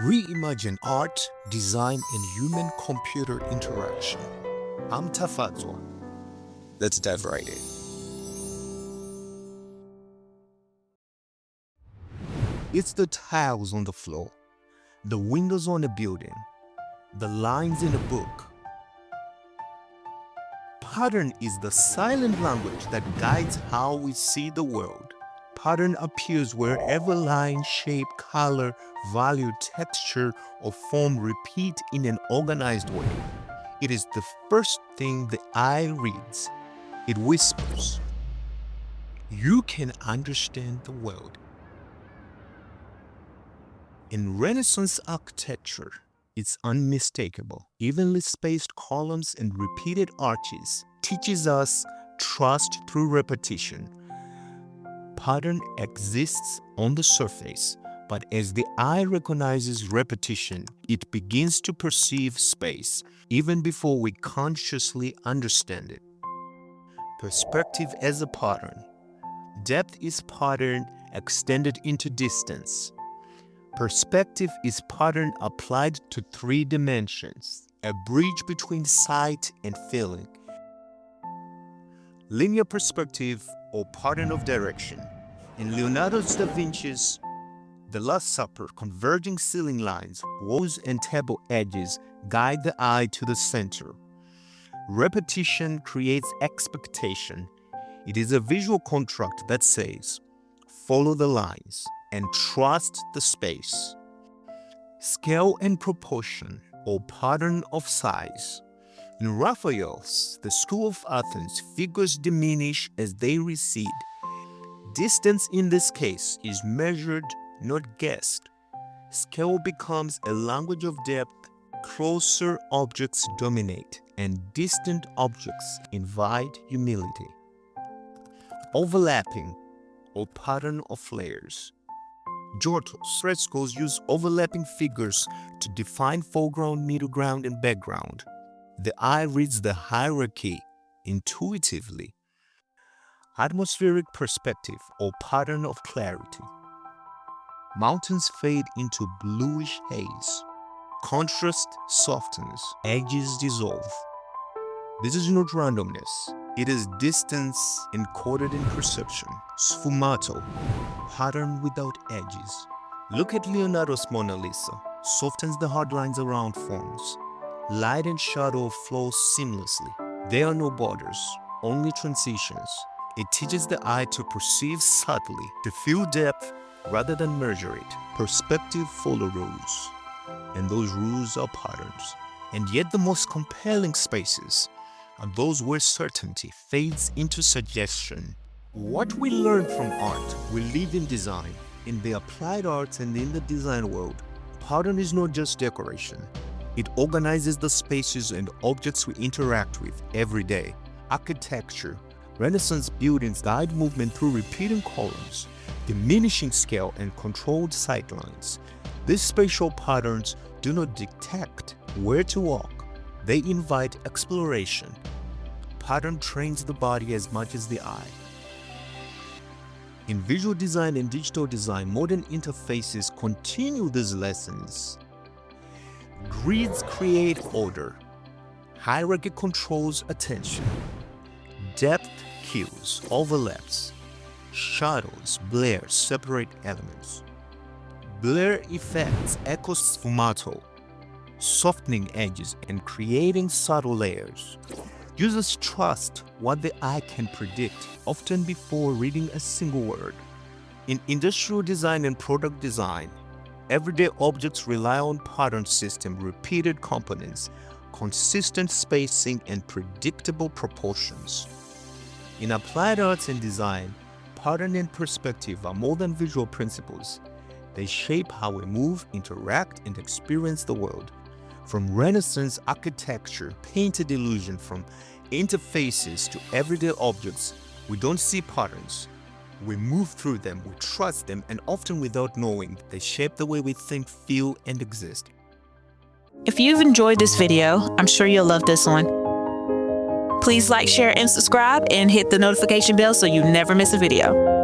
Reimagine art, design, and human-computer interaction. I'm Tafadzwa. Let's dive right in. It's the tiles on the floor, the windows on a building, the lines in a book. Pattern is the silent language that guides how we see the world. Pattern appears wherever line, shape, color, value, texture, or form repeat in an organized way. It is the first thing the eye reads. It whispers. You can understand the world. In Renaissance architecture, it's unmistakable. Evenly spaced columns and repeated arches teaches us trust through repetition. Pattern exists on the surface, but as the eye recognizes repetition, it begins to perceive space, even before we consciously understand it. Perspective as a pattern. Depth is pattern extended into distance. Perspective is pattern applied to 3 dimensions, a bridge between sight and feeling. Linear perspective or pattern of direction. In Leonardo da Vinci's The Last Supper, converging ceiling lines, walls, and table edges guide the eye to the center. Repetition creates expectation. It is a visual contract that says, follow the lines and trust the space. Scale and proportion, or pattern of size. In Raphael's The School of Athens, figures diminish as they recede. Distance in this case is measured, not guessed. Scale becomes a language of depth. Closer objects dominate, and distant objects invite humility. Overlapping, or pattern of layers. Giotto's frescoes use overlapping figures to define foreground, middle ground, and background. The eye reads the hierarchy intuitively. Atmospheric perspective, or pattern of clarity. Mountains fade into bluish haze. Contrast softens, edges dissolve. This is not randomness. It is distance encoded in perception. Sfumato, pattern without edges. Look at Leonardo's Mona Lisa. Softens the hard lines around forms. Light and shadow flow seamlessly. There are no borders, only transitions. It teaches the eye to perceive subtly, to feel depth rather than measure it. Perspective follows rules, and those rules are patterns. And yet the most compelling spaces are those where certainty fades into suggestion. What we learn from art, we live in design. In the applied arts and in the design world, pattern is not just decoration. It organizes the spaces and objects we interact with every day. Architecture, Renaissance buildings guide movement through repeating columns, diminishing scale, and controlled sightlines. These spatial patterns do not dictate where to walk. They invite exploration. Pattern trains the body as much as the eye. In visual design and digital design, modern interfaces continue these lessons. Grids create order. Hierarchy controls attention. Depth cues, overlaps. Shadows, blur, separate elements. Blur effects echo sfumato, softening edges and creating subtle layers. Users trust what the eye can predict, often before reading a single word. In industrial design and product design, everyday objects rely on pattern system, repeated components, consistent spacing, and predictable proportions. In applied arts and design, pattern and perspective are more than visual principles. They shape how we move, interact, and experience the world. From Renaissance architecture, painted illusion, from interfaces to everyday objects, we don't see patterns. We move through them, we trust them, and often without knowing, they shape the way we think, feel, and exist. If you've enjoyed this video, I'm sure you'll love this one. Please like, share, and subscribe, and hit the notification bell so you never miss a video.